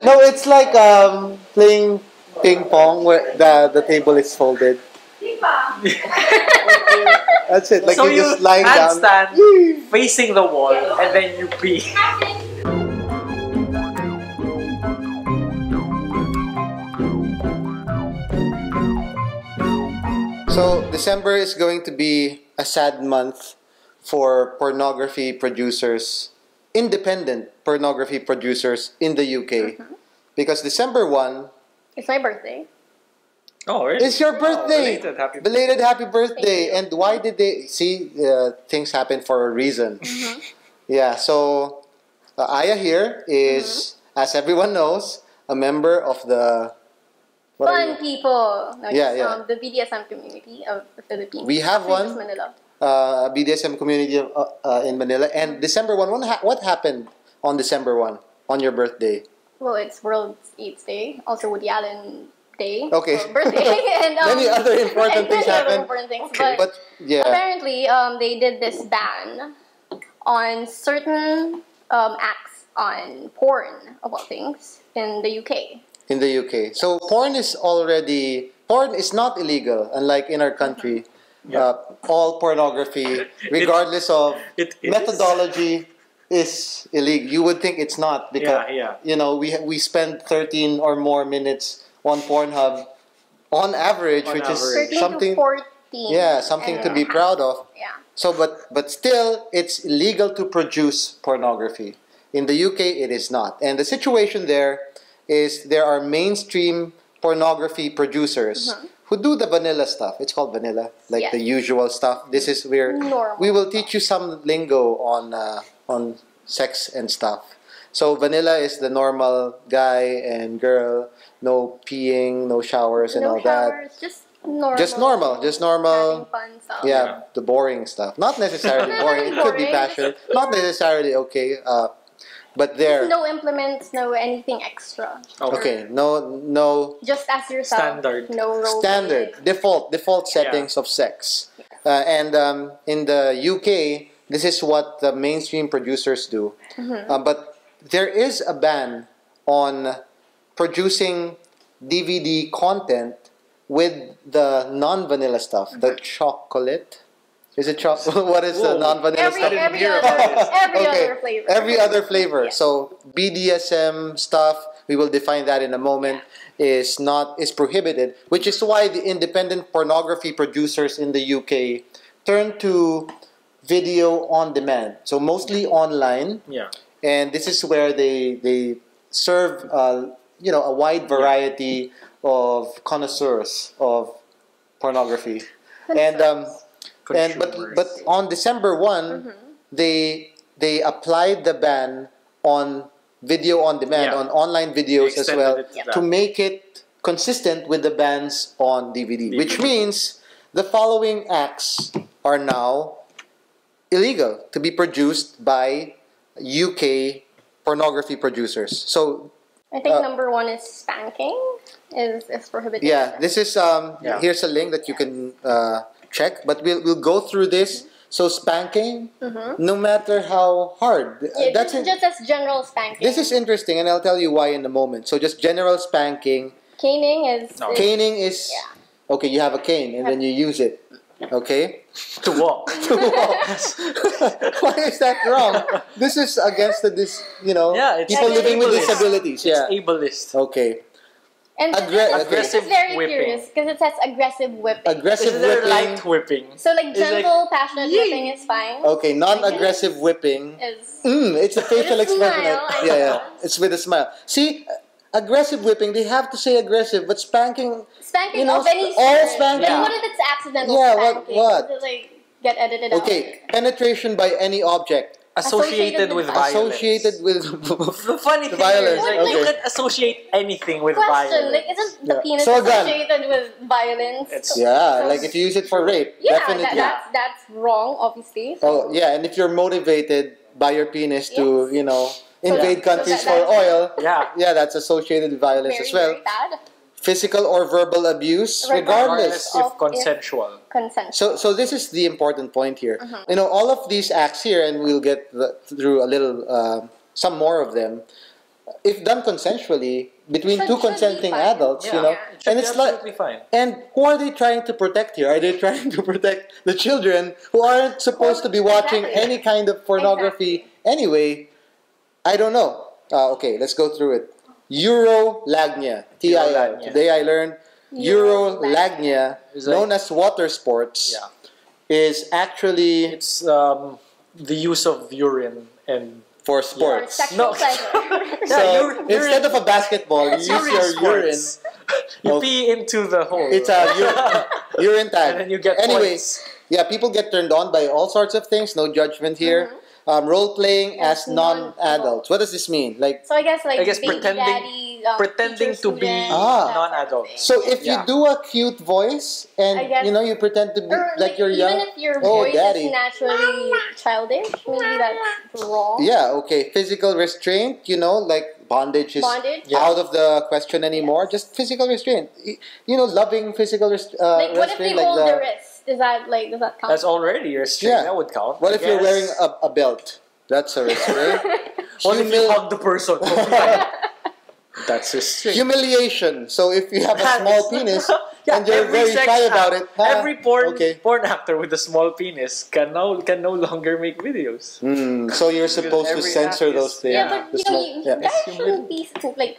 No, it's like playing ping pong where the table is folded. That's it. Like So you just you lying down. handstand facing the wall and then you pee. So December is going to be a sad month for pornography producers, independent pornography producers in the UK. Because December 1 It's my birthday. Oh, really? is your birthday. Belated happy Birthday. Thank you. And why did they see things happen for a reason? Yeah, so Aya here is, as everyone knows, a member of the what are Fun you? people. No, Yeah, just, yeah. The BDSM community of the Philippines. We have Actually, one. just Manila. BDSM community in Manila. And December 1, what happened on December 1, on your birthday? Well, it's World AIDS Day. Also Woody Allen Day. Okay. Or birthday. And, Many other important things many other happened. important things. Okay. But yeah, Apparently, they did this ban on certain acts on porn, of all things, in the UK. in the UK. So porn is not illegal, unlike in our country. All pornography, regardless of It is. methodology, is illegal. You would think it's not because you know we spend 13 or more minutes on Pornhub on average, On which average. is 13 something. to 14. Yeah, something to be proud of. Yeah. So, but still, it's illegal to produce pornography. In the UK, it is not. And the situation there is there are mainstream pornography producers who do the vanilla stuff. It's called vanilla, like Yes. the usual stuff. This is where Normal we will teach you some lingo on sex and stuff. So vanilla is the normal guy and girl, no peeing, no showers and No all that. showers, just normal. Just normal. Having fun stuff. Yeah, the boring stuff. Not necessarily boring. It could be Boring. passionate. Not necessarily okay. But there. No implements, no anything extra. Okay. No. Just as yourself. Standard. No role Standard play. default settings of sex. And in the UK, this is what the mainstream producers do. But there is a ban on producing DVD content with the non-vanilla stuff, the chocolate. Is it chocolate? What is the Whoa. non-vanilla Every stuff? other flavor. Every other flavor. Yes. So BDSM stuff, we will define that in a moment, is prohibited, which is why the independent pornography producers in the UK turn to video on demand. So mostly online. Yeah. And this is where they serve a wide variety of connoisseurs of pornography. But on December 1, they applied the ban on video on demand, on online videos as well, to make it consistent with the bans on DVD. Which means the following acts are now illegal to be produced by UK pornography producers. So I think number 1 is spanking is prohibited. yeah, this is here's a link that you can check, but we'll go through this. So spanking, no matter how hard, Yeah, just as general spanking. This is interesting, and I'll tell you why in a moment. So just general spanking. Caning is Caning is okay. You have a cane, and then you use it. Okay. To walk. To walk. Why is that wrong? This is against people living with ableist. disabilities. Yeah. It's ableist. Okay. And Aggressive it's very whipping. curious because it says aggressive whipping. Aggressive This is their whipping. light whipping. So like It's gentle, passionate yay. whipping is fine. Okay, non-aggressive whipping. Is It's a facial With a expression. smile, I Yeah, know. it's with a smile. See, aggressive whipping, they have to say aggressive, but spanking. spanking You know, of any all sort. spanking. But what if it's accidental Yeah, spanking? what? Does it like get edited out? Okay, penetration by any object. Associated with violence. Associated with The funny thing violence. is, like, Okay. you can associate anything with Question, violence. like isn't the Yeah. penis So again- associated with violence? Yeah, like if you use it for rape, Yeah, definitely. that's wrong, obviously. Oh, yeah, and if you're motivated by your penis to, invade countries for that's- oil, Yeah. that's associated with violence Very, as well. very bad. Physical or verbal abuse, regardless. Regardless if consensual. Consent. So this is the important point here. All of these acts here, and we'll get through a little, some more of them. if done consensually between two Should be consenting fine. adults, Yeah. you know, It should and be it's like, absolutely fine. and who are they trying to protect here? Are they trying to protect the children who aren't supposed to be watching Exactly. any kind of pornography anyway? I don't know. Okay, let's go through it. Eurolagnia, TIL. Eurolagnia. Today I learned Eurolagnia, Is like- known as water sports, Yeah. is actually It's the use of urine and for Or sports. sexual No. pleasure. So instead of a basketball, you It's use your urine. sports. You Oh. pee into the hole. It's a urine tag. And then you get Anyway, points. yeah, people get turned on by all sorts of things. No judgment here. Role playing as As non-adults. What does this mean? Like, So I guess like I guess baby pretending- daddy, pretending teacher, to be student, Ah. that sort of non-adult. thing. so if you Yeah. do a cute voice and I guess- you pretend to be Or like you're young. even if your Oh, voice daddy. is naturally childish, maybe that's wrong. Yeah, okay. Physical restraint, like bondage is Bondage? out of the question anymore. Just physical restraint. Loving physical Like what if they restraint. hold the wrist? Does that count? That's already restraint. Yeah. That would count. What I if you're wearing guess. a belt? That's a restraint. What if you Humil- hug the person? That's restraint. Humiliation. So if you have a small penis Yeah, and you're every very sex shy act, about it, every porn okay. actor with a small penis can no longer make videos. So you're supposed to every censor act is- those things. yeah, Yeah. but The you small- know, yeah. guys shouldn't be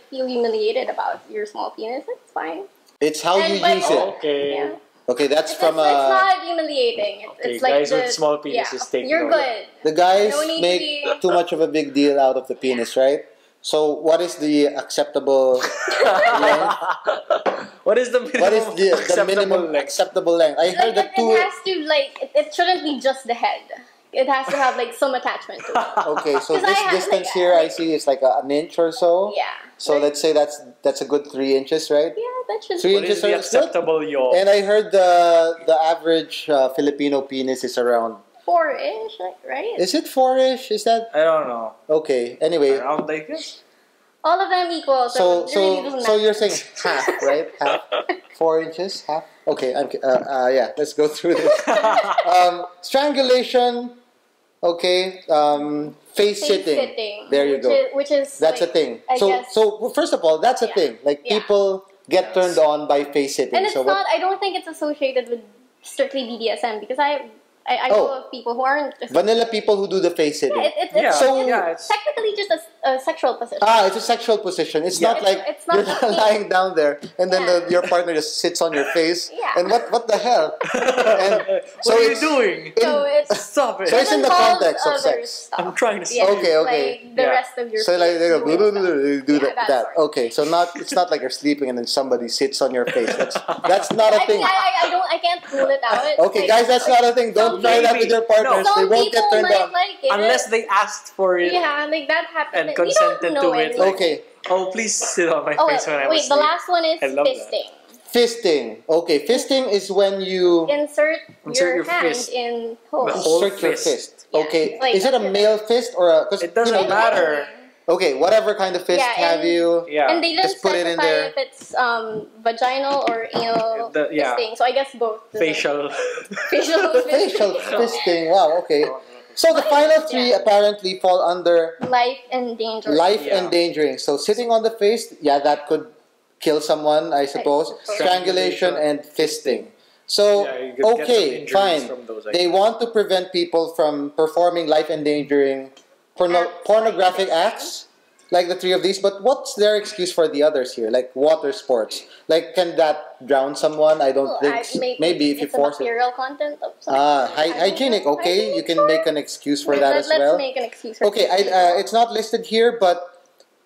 feel humiliated about your small penis. It's fine. It's how you And use it. Okay. Yeah. Okay, that's It's from it's not humiliating. Okay, It's like guys with small penises take You're note. good. the guys No need to make be- too much of a big deal out of the penis, right? So what is the acceptable length? What is the minimum What is the acceptable minimum length? acceptable length? I heard that It has to it shouldn't be just the head. It has to have some attachment to it. Okay, so 'Cause I this have, distance like, here I see is like an inch or so. Yeah. So let's say that's a good 3 inches, right? Yeah, that should 3 What inches is the is good. acceptable yaw? And I heard the average Filipino penis is around. 4-ish, right? Is it 4-ish? Is that I don't know. okay? Anyway, Around, I guess. All of them equal, so it really doesn't so matter. you're saying half, right? Half, 4 inches, half. Okay, yeah. Let's go through this. Strangulation. Okay. Face sitting. There you go. Which is That's a like, thing. I So guess, so first of all, that's a Yeah. thing. Like Yeah. people get turned on by face sitting. and it's so not. I don't think it's associated with strictly BDSM because I know of people who aren't. vanilla people who do the face sitting. It's Yeah, So- it's technically just a sexual position. It's a sexual position. It's Yeah. not like It's not you're just me. lying down there and then Yeah. your partner just sits on your face. Yeah. And what the hell? And what are you it's- doing? So it's Stop it. So it's in the involves context of other sex. stuff. I'm trying to Yeah, stop. Okay, okay. Like the Yeah. rest of your. So like they go face doing stuff. do Yeah, that. that sort. Okay, so it's not like you're sleeping and then somebody sits on your face. That's not a I thing. mean, I can't rule it out. Okay, Like, guys, that's not a thing. Don't some try that with maybe- your partners. no. They Some won't get people turned might on. like it. Unless they asked for it. Yeah, like that happened. And We consented don't know to it, anything. Okay, Oh, please sit on my Oh face when I was wait, the asleep. last one is I love that. fisting. fisting. Okay, fisting is when you Insert Insert your your hand fist. in hole. The whole insert your fist. fist. Yeah, Okay, like is it a that's it. male fist or a? 'Cause, It doesn't you know, matter. Okay, whatever kind of fist Yeah, have and- you? Yeah. And they didn't Just put it in specify there. if it's vaginal or anal Yeah. fisting. So I guess both. Facial. Facial Facial fisting. fisting. Wow. Okay. So the final three Yeah. apparently fall under Life endangering. life Yeah. endangering. So sitting on the face, yeah, that could kill someone, I suppose. suppose. Strangulation and fisting. So Yeah, you could get some okay, injuries fine. from those, I They guess. want to prevent people from performing life endangering pornographic acts, like the three of these. But what's their excuse for the others here? Like water sports. Like, can that drown someone? I don't think. Maybe if you it's force the it. bacterial content of something. Hygienic. Okay, you can make an excuse for that as Let's well. make an excuse for Okay, fisting. it's not listed here, but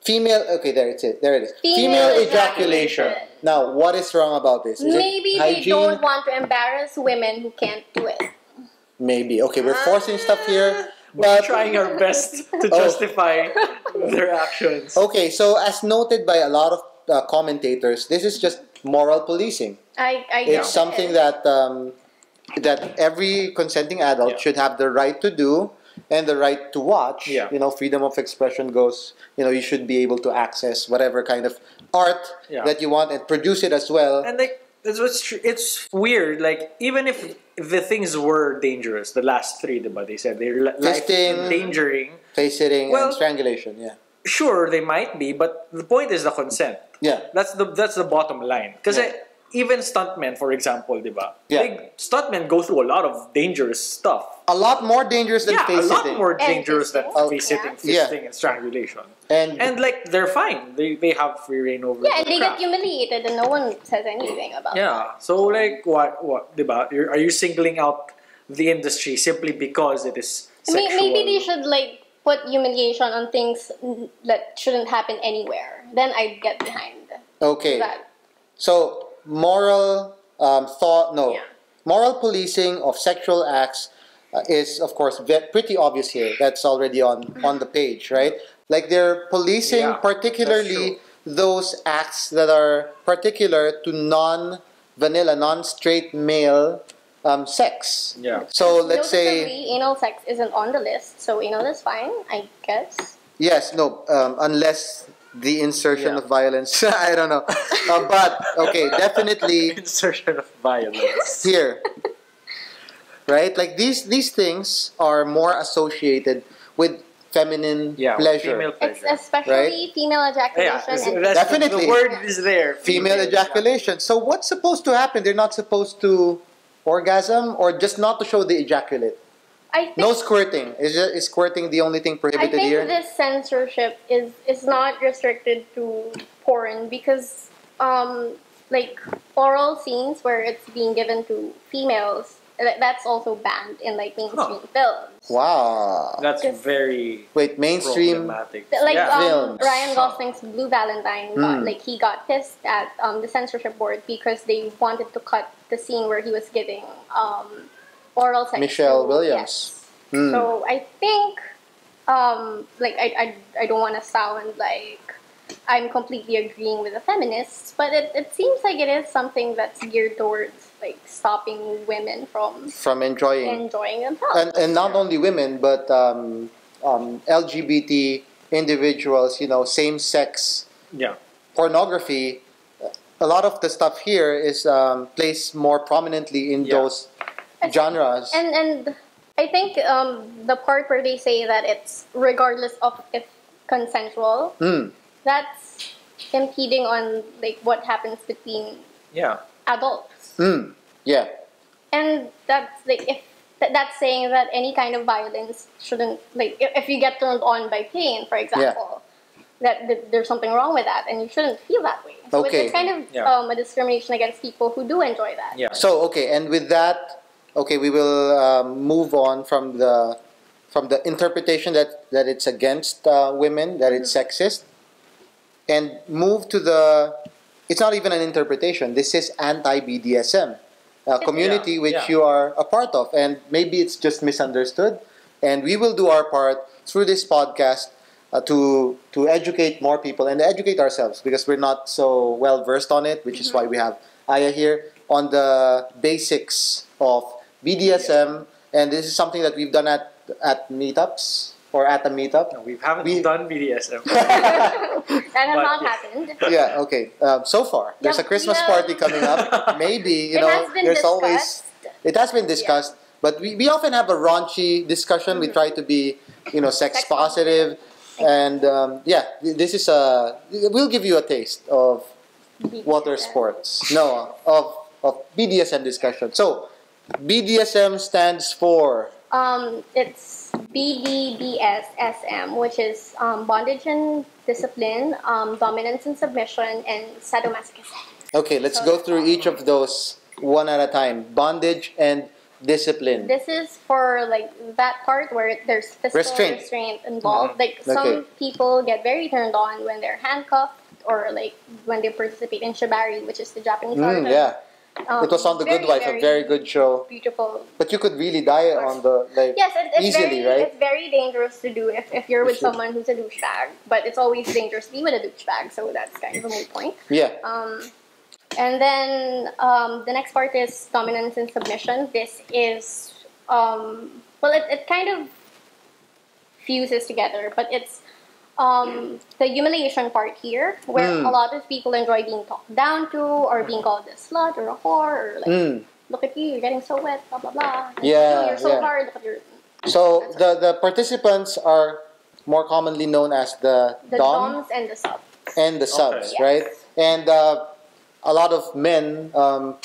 female. Okay, there it is. There it is. Female ejaculation. ejaculation. Now, what is wrong about this? Is Maybe it they hygiene? don't want to embarrass women who can't do it. Maybe. Okay, we're forcing stuff here. We're But trying our best to Oh. justify their actions. okay, so as noted by a lot of commentators, this is just moral policing. I It's get something it. that every consenting adult Yeah. should have the right to do and the right to watch. Yeah. You know, freedom of expression goes, you should be able to access whatever kind of art Yeah. that you want and produce it as well. And like it's weird. Like even if the things were dangerous, the last three, but they said they're life Fisting. endangering. Face sitting Well, and strangulation, yeah. sure, they might be, but the point is the consent. Yeah. That's the bottom line. Because even stuntmen, for example, diba? Yeah. Stuntmen go through a lot of dangerous stuff. A lot more dangerous than face a lot sitting. more dangerous than face sitting, Yeah. fisting, and strangulation. And like they're fine. They have free reign over. Yeah, and the they craft. get humiliated, and no one says anything about it. Yeah. So like what diba? Are you singling out the industry simply because it is sexual? Maybe they should like put humiliation on things that shouldn't happen anywhere. Then I'd get behind okay. that. So moral moral policing of sexual acts is of course pretty obvious here. That's already on the page, right? Like they're policing particularly those acts that are particular to non-vanilla, non-straight male sex. Yeah. So let's say anal sex isn't on the list, so anal is fine, I guess. yes, no, unless the insertion of violence. I don't know, but okay, definitely insertion of violence here, right? Like these things are more associated with feminine pleasure. Female pleasure. Especially right? Female ejaculation. and definitely the word is there. Female ejaculation. So what's supposed to happen? They're not supposed to orgasm, or just not to show the ejaculate. I think, no squirting. Is squirting the only thing prohibited I think here? this censorship is not restricted to porn because like oral scenes where it's being given to females, that's also banned in like mainstream films. Wow. That's very mainstream problematic. Like films. Ryan Gosling's Blue Valentine, like he got pissed at the censorship board because they wanted to cut the scene where he was giving oral sex Michelle to, Williams. Yes. So I think like I don't want to sound like I'm completely agreeing with the feminists, but it seems like it is something that's geared towards like stopping women from enjoying themselves. And not only women, but LGBT individuals, same sex pornography. A lot of the stuff here is placed more prominently in those genres. And I think the part where they say that it's regardless of if consensual, that's impeding on like what happens between adults. Yeah. And that's like if that's saying that any kind of violence shouldn't, like if you get turned on by pain, for example, that there's something wrong with that, and you shouldn't feel that way. So it's kind of a discrimination against people who do enjoy that. Yeah. So and with that, we will move on from the interpretation that it's against women, that it's sexist, and move to it's not even an interpretation. This is anti-BDSM community, which you are a part of, and maybe it's just misunderstood. And we will do our part through this podcast to educate more people and educate ourselves, because we're not so well versed on it, which is why we have Aya here on the basics of BDSM. And this is something that we've done at meetups or at a meetup. No, we haven't done BDSM. That has not happened. Yeah, okay. So far, there's a Christmas party coming up. Maybe, there's always... It has been discussed. But we often have a raunchy discussion. We try to be, sex positive. And, this is we'll give you a taste of water sports. No, of BDSM discussion. So, BDSM stands for... It's BDSM, which is bondage and discipline, dominance and submission, and sadomasochism. Okay, let's go through each of those one at a time. Bondage and discipline. This is for like that part where there's physical restraint involved. Like some people get very turned on when they're handcuffed, or like when they participate in shibari, which is the Japanese art. Yeah. It was on The Good Wife, a very good show. Beautiful. But you could really die on the yes, it's easily, very, right? It's very dangerous to do if you're with someone who's a douchebag. But it's always dangerous to be with a douchebag, so that's kind of a moot point. Yeah. And then the next part is dominance and submission. This is it kind of fuses together, but it's the humiliation part here, where a lot of people enjoy being talked down to, or being called a slut or a whore, or like, look at you, you're getting so wet, blah blah blah. And you're so hard. Look at your... So the participants are more commonly known as the dom doms and the subs. and the subs, Yes. right? And a lot of men,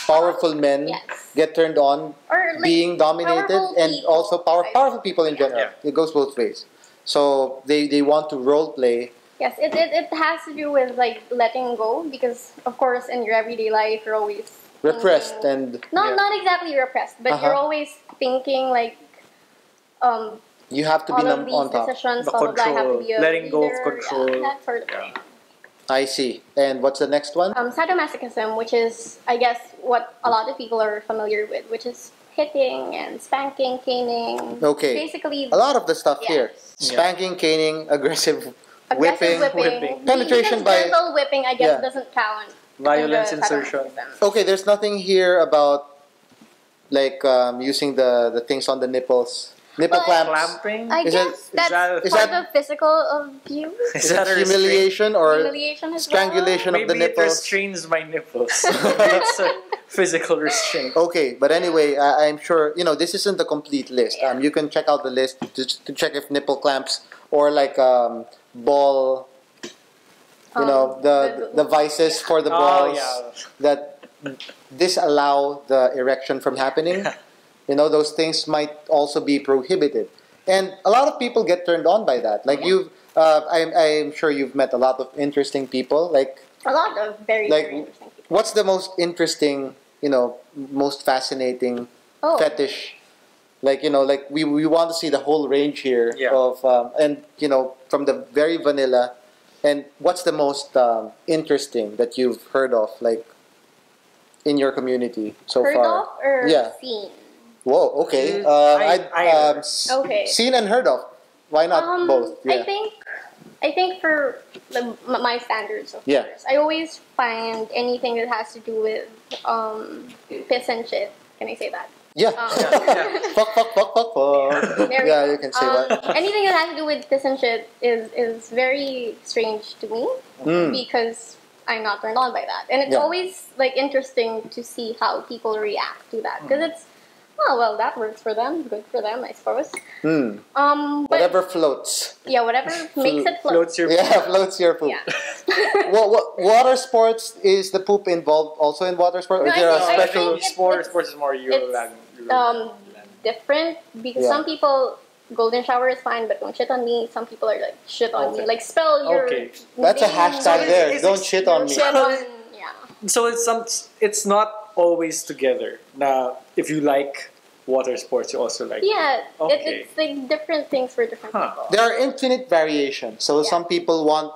powerful men, Yes. get turned on Or, like, being dominated, powerful and people, also powerful people in general. Yeah. It goes both ways. So they want to role play. Yes, it has to do with like letting go, because of course in your everyday life you're always Repressed thinking, and not exactly repressed, but you're always thinking like you have to be all of these on top. decisions, The blah blah blah, have to control, be a letting go of leader, control. yeah, that sort of thing. I see. And what's the next one? Sadomasochism, which is I guess what a lot of people are familiar with, which is hitting and spanking, caning. Okay. Basically, A lot of the stuff yes. here: spanking, caning, aggressive aggressive whipping. penetration because by gentle whipping, I guess, Yeah. doesn't count. Violence in the insertion. sadomasochism. Okay, there's nothing here about like using the things on the nipples, nipple Well, clamps. Clamping? I Is guess that- that's is part that- of physical abuse. Is Is that that a humiliation or Humiliation as strangulation Maybe of the it nipples? restrains my nipples. It's a physical restraint. Okay, but anyway, I'm sure this isn't the complete list. Yeah. You can check out the list to check if nipple clamps or like ball, the vices for the balls that disallow the erection from happening. Those things might also be prohibited, and a lot of people get turned on by that. Like I'm sure you've met a lot of interesting people. Like A lot of very, Like, very interesting people. what's the most interesting, most fascinating Oh. fetish? Like we want to see the whole range here Yeah. of and from the very vanilla. And what's the most interesting that you've heard of, like in your community so Heard far? of or Yeah. seen? Whoa. Okay. Okay. Seen and heard of. Why not both? Yeah. I think for my standards, of Yeah. course, I always find anything that has to do with piss and shit. Can I say that? Yeah. Fuck. There we Yeah, go. you can say that. Anything that has to do with piss and shit is very strange to me because I'm not turned on by that, and it's Yeah. always like interesting to see how people react to that because it's well that works for them, good for them, I suppose. But Whatever floats. yeah, whatever makes it float. Floats your Yeah, floats your poop. Yeah. Water sports, is the poop involved also in water sports? No, Or is there I a think- special? it's- Sports is more Euroland. Different because Yeah. some people golden shower is fine, but don't shit on me. Some people are like shit on me, like spell your. Okay. That's a name. hashtag there. it's- Don't shit on me. Shit on, yeah. So it's not always together. Now, if you like water sports, you also like. Yeah, Okay. it's like different things for different Huh. people. There are infinite variations. So Yeah. some people want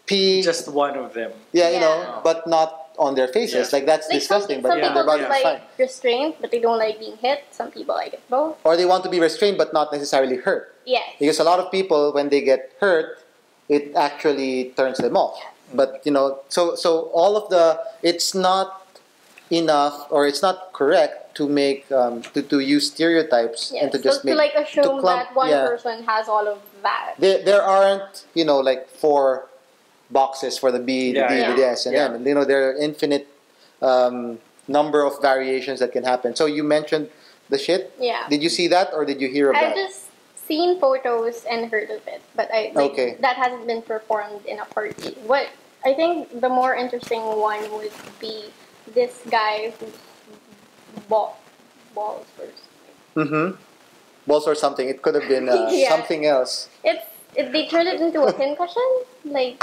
pee, Just one of them. Yeah. but not on their faces. Yeah. Like that's Like disgusting. some But people their body's like fine. restraint, but they don't like being hit. Some people like it both. Or they want to be restrained, but not necessarily hurt. Yes. Because a lot of people, when they get hurt, it actually turns them off. But so all of it's not enough, or it's not correct to make to use stereotypes Yes. and to So just to make like assume clump- that one yeah. person has all of that. There aren't like 4 boxes for the Yeah, BDSM. yeah. And there are infinite number of variations that can happen. So you mentioned the shit. Yeah. Did you see that or did you hear of I've that? just seen photos and heard of it, but Okay. that hasn't been performed in a party. What I think the more interesting one would be this guy who's balls first. Mm-hmm. Balls or something. It could have been Yeah. something else. They turned it into a pincushion, like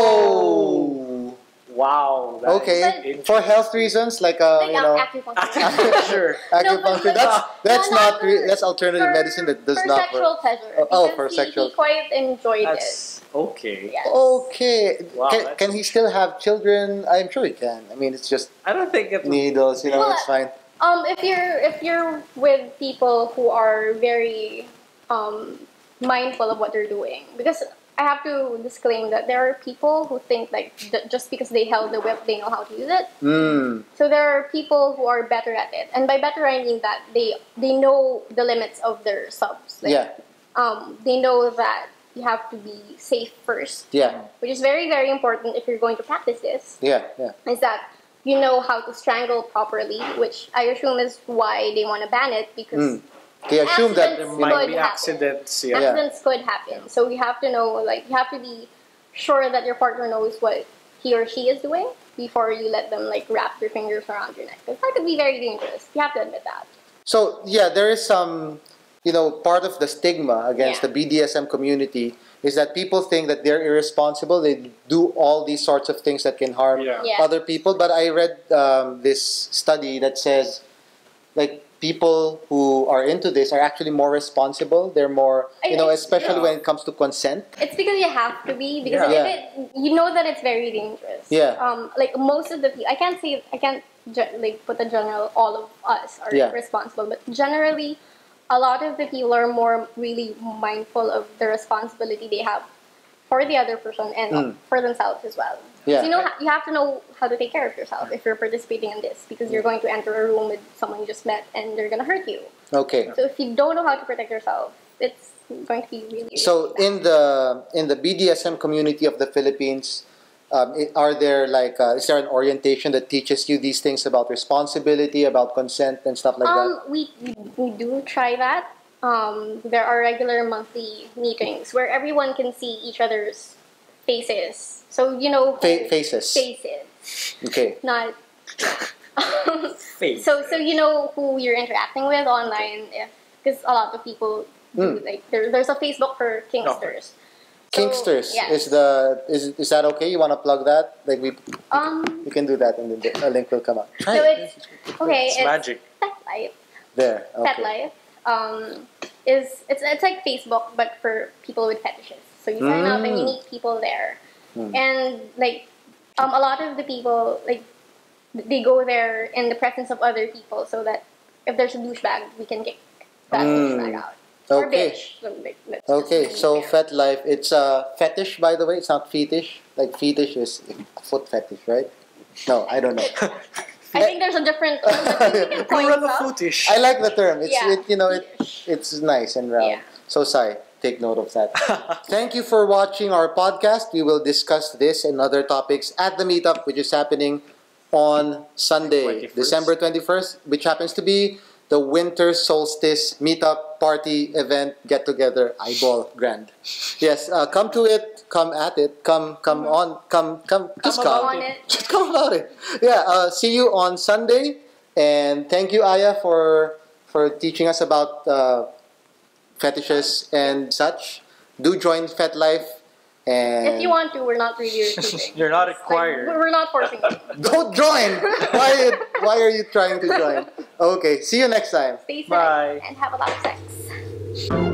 Ow! Wow. that Okay, is interesting. for health reasons, like acupuncture. Sure. acupuncture. That's no, not for- that's alternative for- medicine that does for not sexual work. pleasure. Oh, because for sexual- He quite enjoyed That's okay. it. Yes. Okay, Wow, can he still have children? I'm sure he can. I mean, it's just I don't think it. needles. Well, It's fine. If you're with people who are very mindful of what they're doing, because I have to disclaim that there are people who think like just because they held the whip they know how to use it. So there are people who are better at it, and by better I mean that they know the limits of their subs. Like, Yeah. They know that you have to be safe first, Yeah. which is very, very important if you're going to practice this. Yeah. Yeah. Is that you know how to strangle properly, which I assume is why they want to ban it, because They assume that there might be accidents. Yeah. Accidents could happen. So you have to know, like, you have to be sure that your partner knows what he or she is doing before you let them, like, wrap their fingers around your neck. Because that could be very dangerous. You have to admit that. So, yeah, there is some, part of the stigma against the BDSM community is that people think that they're irresponsible. They do all these sorts of things that can harm other people. But I read this study that says, like, people who are into this are actually more responsible. They're more, especially when it comes to consent. It's because you have to be, because you know that it's very dangerous. Yeah. Like, most of the people, I can't put the general, all of us are responsible, but generally, a lot of the people are more really mindful of the responsibility they have for the other person and for themselves as well. Yeah. So, you have to know how to take care of yourself if you're participating in this, because you're going to enter a room with someone you just met and they're going to hurt you. Okay. So if you don't know how to protect yourself, it's going to be really So in the BDSM community of the Philippines, is there an orientation that teaches you these things about responsibility, about consent and stuff like that? We do try that. There are regular monthly meetings where everyone can see each other's faces. So, faces. Faces. Okay. Not... Face. So you know who you're interacting with online, because a lot of people do, like, there's a Facebook for Kinksters. Kinksters. Yes. Is that okay? You want to plug that? Like we can do that, and the link will come up. So it's magic. Pet Life. There. Okay. Pet Life. It's like Facebook but for people with fetishes. So you sign up and you meet people there, and like a lot of the people, like, they go there in the presence of other people, so that if there's a douchebag, we can kick that douchebag out. Or bitch. So Fet Life, it's a fetish, by the way. It's not fetish. Like, fetish is foot fetish, right? No, I don't know. I think there's a different term that you can point out. I like the term. It's nice and round. Yeah. So, Sai, take note of that. Thank you for watching our podcast. We will discuss this and other topics at the meetup, which is happening on Sunday, 21st. December 21st, which happens to be the Winter Solstice Meetup Party Event Get Together Eyeball Grand. Yes, come to it, come at it, come on, just come. Just come about it. Yeah, see you on Sunday, and thank you, Aya, for teaching us about fetishes and such. Do join Fet Life. And if you want to, we're not really recruiting. You're not required. Like, we're not forcing you. Don't join! Why are you trying to join? Okay, see you next time. Stay safe Bye. and have a lot of sex.